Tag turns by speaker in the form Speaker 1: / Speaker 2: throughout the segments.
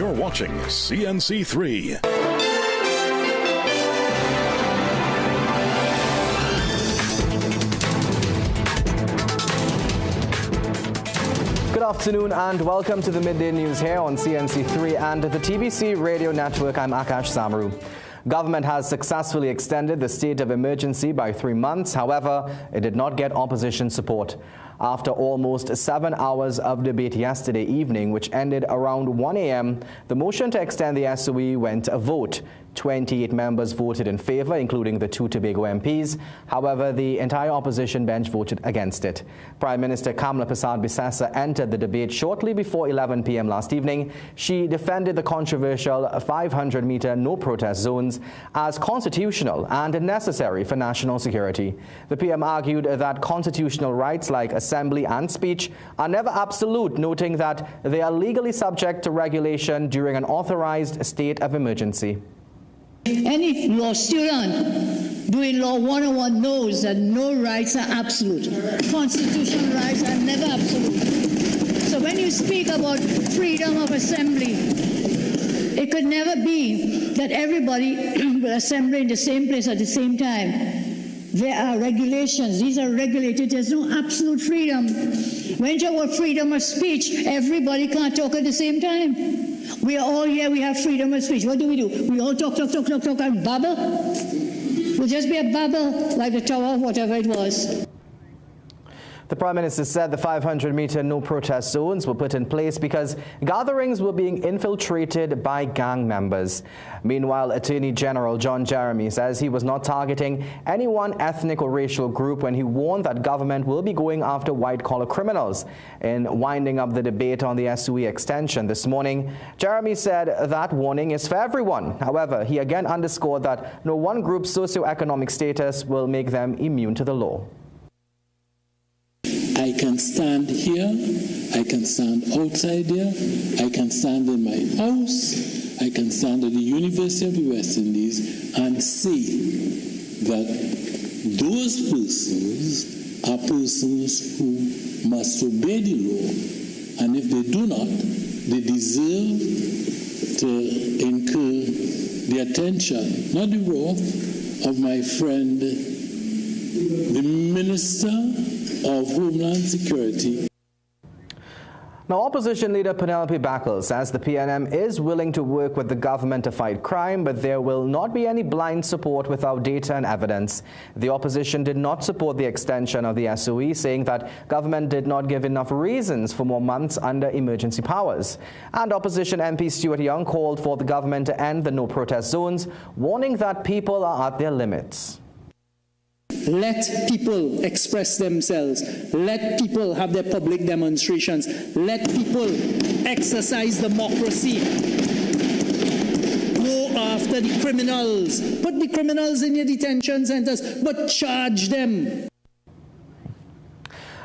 Speaker 1: You're watching CNC3.
Speaker 2: Good afternoon and welcome to the Midday News here on CNC3 and the TBC Radio Network. I'm Akash Samaru. Government has successfully extended the state of emergency by 3 months. However, it did not get opposition support. After almost 7 hours of debate yesterday evening, which ended around 1 a.m., the motion to extend the SOE went to a vote. 28 members voted in favor, including the 2 Tobago MPs. However, the entire opposition bench voted against it. Prime Minister Kamala Persad-Bissessar entered the debate shortly before 11 p.m. last evening. She defended the controversial 500-meter no-protest zones as constitutional and necessary for national security. The PM argued that constitutional rights like assembly and speech are never absolute, noting that they are legally subject to regulation during an authorized state of emergency.
Speaker 3: Any law student doing law 101 knows that no rights are absolute. Constitutional rights are never absolute. So when you speak about freedom of assembly, it could never be that everybody will assemble in the same place at the same time. There are regulations. These are regulated. There's no absolute freedom. When you talk about freedom of speech, everybody can't talk at the same time. We are all here, we have freedom of speech. What do? We all talk and babble? We'll just be a babble like the Tower, whatever it was.
Speaker 2: The Prime Minister said the 500-meter no-protest zones were put in place because gatherings were being infiltrated by gang members. Meanwhile, Attorney General John Jeremy says he was not targeting any one ethnic or racial group when he warned that government will be going after white-collar criminals. In winding up the debate on the SOE extension this morning, Jeremy said that warning is for everyone. However, he again underscored that no one group's socioeconomic status will make them immune to the law.
Speaker 4: I can stand here, I can stand outside here, I can stand in my house, I can stand at the University of the West Indies and say that those persons are persons who must obey the law, and if they do not, they deserve to incur the attention, not the wrath, of my friend, the Minister of Homeland Security.
Speaker 2: Now, opposition leader Penelope Backle says the PNM is willing to work with the government to fight crime, but there will not be any blind support without data and evidence. The opposition did not support the extension of the SOE, saying that government did not give enough reasons for more months under emergency powers. And opposition MP Stuart Young called for the government to end the no-protest zones, warning that people are at their limits.
Speaker 5: Let people express themselves. Let people have their public demonstrations. Let people exercise democracy. Go after the criminals. Put the criminals in your detention centers, but charge them.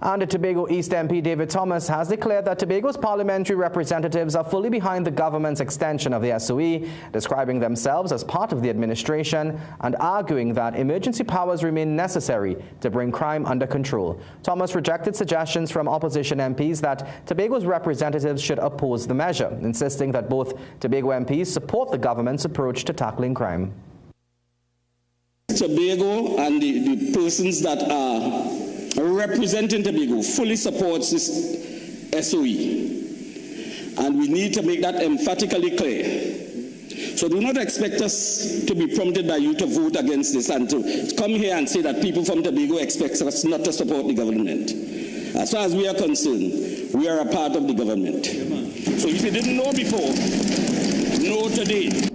Speaker 2: And the Tobago East MP David Thomas has declared that Tobago's parliamentary representatives are fully behind the government's extension of the SOE, describing themselves as part of the administration and arguing that emergency powers remain necessary to bring crime under control. Thomas rejected suggestions from opposition MPs that Tobago's representatives should oppose the measure, insisting that both Tobago MPs support the government's approach to tackling crime.
Speaker 6: Tobago and the persons that are representing Tobago fully supports this SOE, and we need to make that emphatically clear. So do not expect us to be prompted by you to vote against this and to come here and say that people from Tobago expect us not to support the government. As far as we are concerned, we are a part of the government. So if you didn't know before, know today.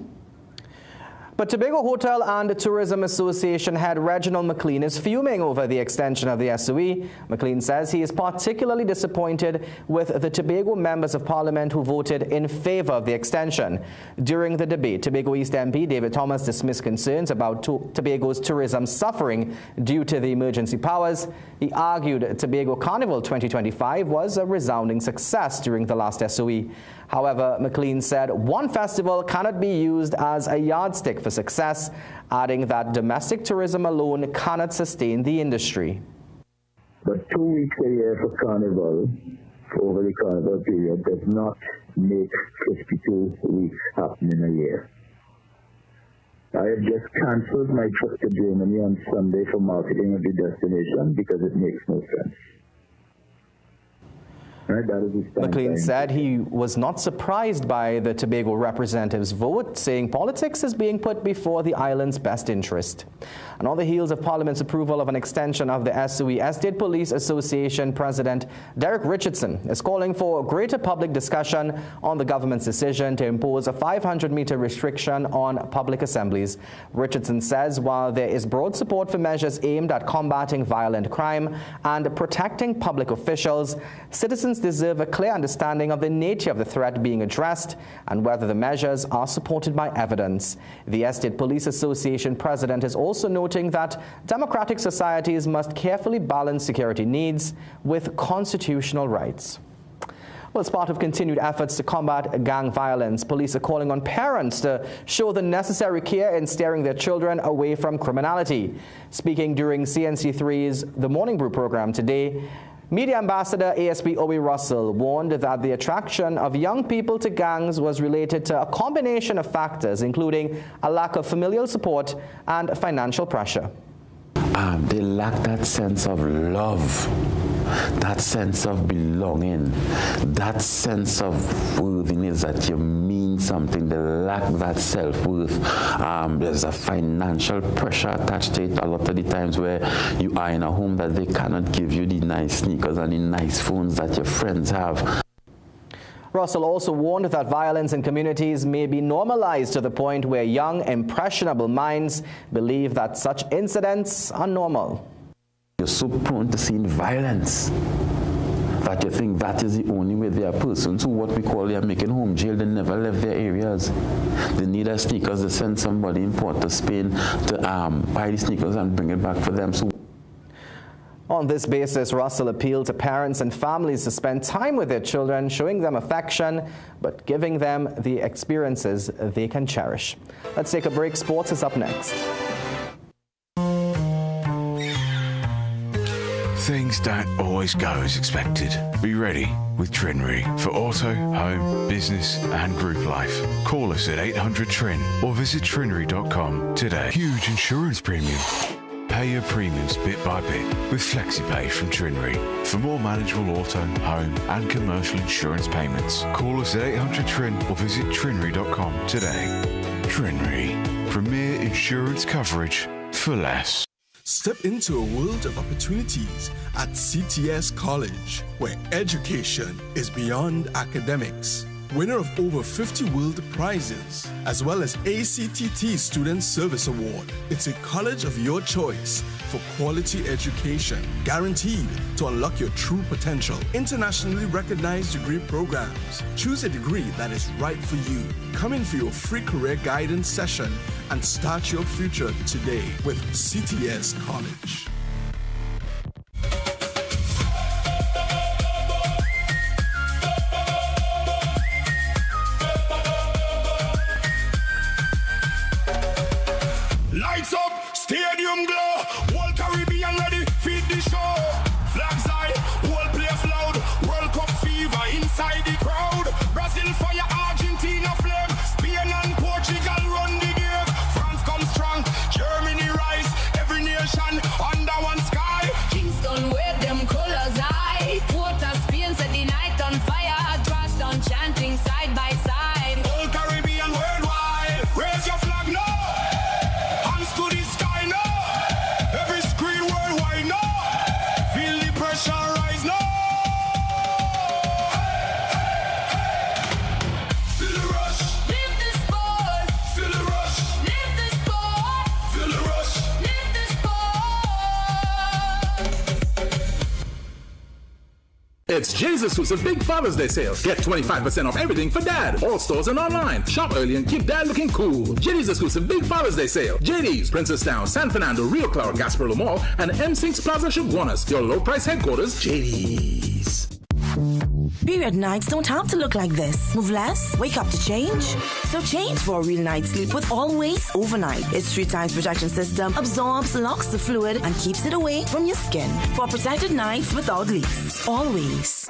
Speaker 2: But Tobago Hotel and Tourism Association head Reginald McLean is fuming over the extension of the SOE. McLean says he is particularly disappointed with the Tobago members of Parliament who voted in favor of the extension. During the debate, Tobago East MP David Thomas dismissed concerns about Tobago's tourism suffering due to the emergency powers. He argued Tobago Carnival 2025 was a resounding success during the last SOE. However, McLean said one festival cannot be used as a yardstick for success, adding that domestic tourism alone cannot sustain the industry.
Speaker 7: But 2 weeks a year for Carnival, over the carnival period does not make 52 weeks happen in a year. I have just cancelled my trip to Germany on Sunday for marketing of the destination because it makes no sense. Right,
Speaker 2: McLean said he was not surprised by the Tobago representatives' vote, saying politics is being put before the island's best interest. And on the heels of Parliament's approval of an extension of the SOE, Estate Police Association President Derek Richardson is calling for greater public discussion on the government's decision to impose a 500-meter restriction on public assemblies. Richardson says while there is broad support for measures aimed at combating violent crime and protecting public officials, citizens deserve a clear understanding of the nature of the threat being addressed and whether the measures are supported by evidence. The Estate Police Association president is also noting that democratic societies must carefully balance security needs with constitutional rights. Well, as part of continued efforts to combat gang violence, police are calling on parents to show the necessary care in steering their children away from criminality. Speaking during CNC3's The Morning Brew program today, Media Ambassador ASP Obi Russell warned that the attraction of young people to gangs was related to a combination of factors, including a lack of familial support and financial pressure.
Speaker 8: They lack that sense of love, that sense of belonging, that sense of worthiness, that you mean something. They lack that self-worth. There's a financial pressure attached to it a lot of the times where you are in a home that they cannot give you the nice sneakers and the nice phones that your friends have.
Speaker 2: Russell also warned that violence in communities may be normalized to the point where young, impressionable minds believe that such incidents are normal.
Speaker 8: You're so prone to seeing violence that you think that is the only way they are persons who what we call they are making home jail. They never left their areas. They need a sneakers. They send somebody in Port of Spain to buy the sneakers and bring it back for them. So
Speaker 2: on this basis, Russell appealed to parents and families to spend time with their children, showing them affection, but giving them the experiences they can cherish. Let's take a break. Sports is up next.
Speaker 1: Things don't always go as expected. Be ready with Trinry for auto, home, business and group life. Call us at 800-TRIN or visit trinry.com today. Huge insurance premium. Pay your premiums bit by bit with FlexiPay from Trinry. For more manageable auto, home and commercial insurance payments, call us at 800-TRIN or visit trinry.com today. Trinry, premier insurance coverage for less.
Speaker 9: Step into a world of opportunities at CTS College, where education is beyond academics. Winner of over 50 world prizes, as well as ACTT Student Service Award. It's a college of your choice for quality education, guaranteed to unlock your true potential. Internationally recognized degree programs. Choose a degree that is right for you. Come in for your free career guidance session and start your future today with CTS College.
Speaker 10: Lights up, stadium glow, whole Caribbean ready, feed the show. Flags high, whole place loud, World Cup fever inside the crowd. Brazil fire, Argentina flame, Spain and Portugal run the game. France come strong, Germany rise, every nation under one sky.
Speaker 11: Kingston wear them colors high, Port of Spain set the night on fire, trash down chanting side by side.
Speaker 10: Whole Caribbean worldwide, raise your flag now. To the sky now, every screen worldwide now, feel the pressure rise now. Feel the rush, live the sport. Feel the rush, live the sport. Feel the rush, live the sport.
Speaker 12: It's Jenny's exclusive Big Father's Day sale. Get 25% off everything for Dad. All stores and online. Shop early and keep Dad looking cool. Jenny's exclusive Big Father's Day sale. JD's, Princesstown, San Fernando, Rio Claro, Gasparilla Mall, and M6 Plaza Shaguanas. Your low price headquarters, JD's.
Speaker 13: Period nights don't have to look like this. Move less, wake up to change. So change for a real night's sleep with Always Overnight. Its 3 times protection system absorbs, locks the fluid, and keeps it away from your skin. For protected nights without leaks. Always.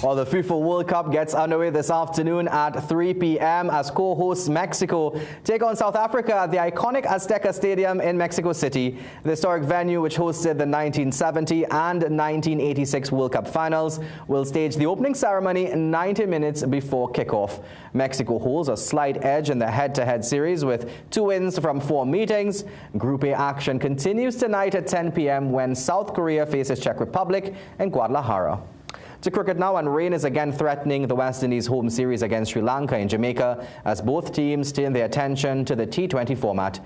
Speaker 2: Well, the FIFA World Cup gets underway this afternoon at 3 p.m. as co-hosts Mexico take on South Africa at the iconic Azteca Stadium in Mexico City. The historic venue, which hosted the 1970 and 1986 World Cup finals, will stage the opening ceremony 90 minutes before kickoff. Mexico holds a slight edge in the head-to-head series with 2 wins from 4 meetings. Group A action continues tonight at 10 p.m. when South Korea faces Czech Republic in Guadalajara. To cricket now, and rain is again threatening the West Indies home series against Sri Lanka in Jamaica as both teams turn their attention to the T20 format.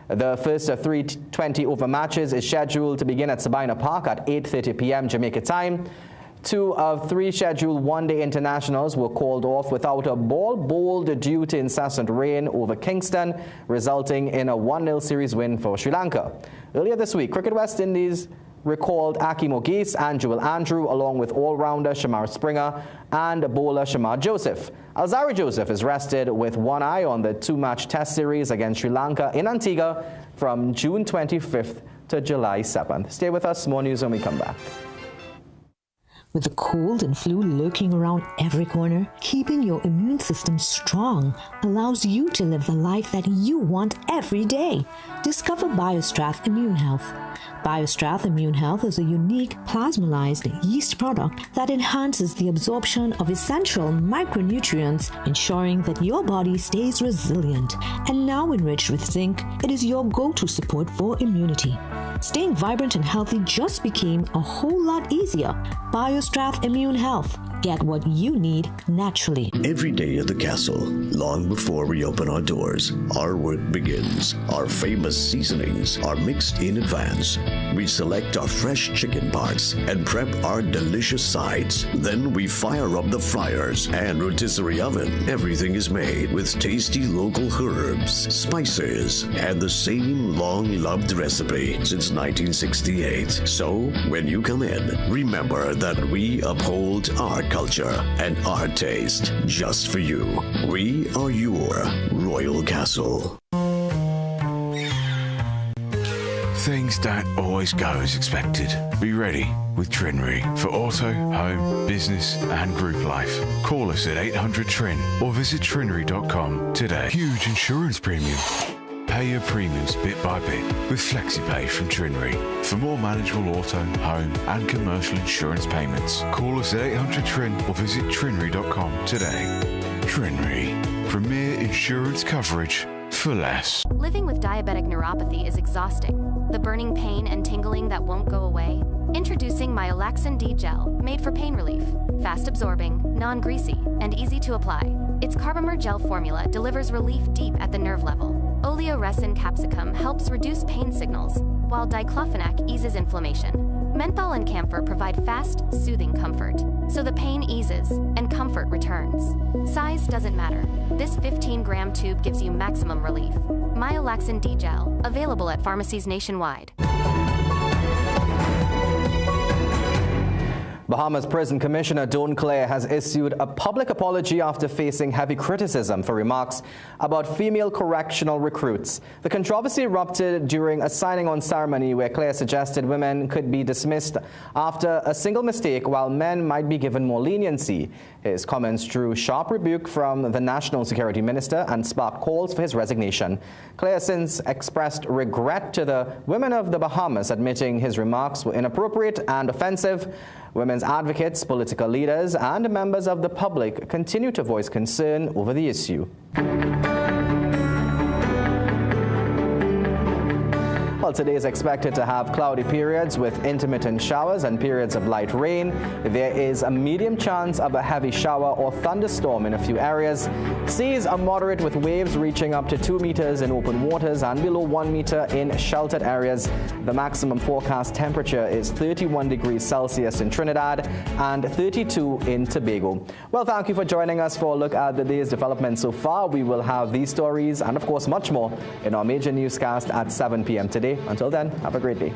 Speaker 2: The first of 3 20-over matches is scheduled to begin at Sabina Park at 8:30 p.m. Jamaica time. 2 of 3 scheduled one-day internationals were called off without a ball bowled due to incessant rain over Kingston, resulting in a 1-0 series win for Sri Lanka. Earlier this week, Cricket West Indies recalled Aki Mogis and Joel Andrew, along with all-rounder Shamar Springer and bowler Shamar Joseph. Alzari Joseph is rested with one eye on the 2-match test series against Sri Lanka in Antigua from June 25th to July 7th. Stay with us. More news when we come back.
Speaker 14: With the cold and flu lurking around every corner, keeping your immune system strong allows you to live the life that you want every day. Discover BioStrath Immune Health. BioStrath Immune Health is a unique plasmalized yeast product that enhances the absorption of essential micronutrients, ensuring that your body stays resilient. And now enriched with zinc, it is your go-to support for immunity. Staying vibrant and healthy just became a whole lot easier. BioStrath Immune Health. Get what you need naturally.
Speaker 15: Every day at the castle, long before we open our doors, our work begins. Our famous seasonings are mixed in advance. We select our fresh chicken parts and prep our delicious sides. Then we fire up the fryers and rotisserie oven. Everything is made with tasty local herbs, spices, and the same long-loved recipe since 1968. So, when you come in, remember that we uphold our culture and our taste just for you. We are your Royal Castle.
Speaker 1: Things don't always go as expected. Be ready with Trinry for auto, home, business and group life. Call us at 800 TRIN or visit trinry.com today. Huge insurance premium. Pay your premiums bit by bit with FlexiPay from Trinry. For more manageable auto, home and commercial insurance payments, call us at 800 TRIN or visit trinry.com today. Trinry, premier insurance coverage for less.
Speaker 16: Living with diabetic neuropathy is exhausting. The burning pain and tingling that won't go away? Introducing Myolaxin D Gel, made for pain relief. Fast absorbing, non-greasy, and easy to apply. Its Carbomer gel formula delivers relief deep at the nerve level. Oleoresin capsicum helps reduce pain signals, while diclofenac eases inflammation. Menthol and camphor provide fast, soothing comfort, so the pain eases and comfort returns. Size doesn't matter. This 15-gram tube gives you maximum relief. Myolaxin D Gel, available at pharmacies nationwide.
Speaker 2: Bahamas Prison Commissioner Don Clare has issued a public apology after facing heavy criticism for remarks about female correctional recruits. The controversy erupted during a signing-on ceremony where Clare suggested women could be dismissed after a single mistake while men might be given more leniency. His comments drew sharp rebuke from the National Security Minister and sparked calls for his resignation. Clare since expressed regret to the women of the Bahamas, admitting his remarks were inappropriate and offensive. Women's advocates, political leaders, and members of the public continue to voice concern over the issue. Well, today is expected to have cloudy periods with intermittent showers and periods of light rain. There is a medium chance of a heavy shower or thunderstorm in a few areas. Seas are moderate with waves reaching up to 2 meters in open waters and below 1 meter in sheltered areas. The maximum forecast temperature is 31 degrees Celsius in Trinidad and 32 in Tobago. Well, thank you for joining us for a look at the day's developments so far. We will have these stories and, of course, much more in our major newscast at 7 p.m. today. Until then, have a great day.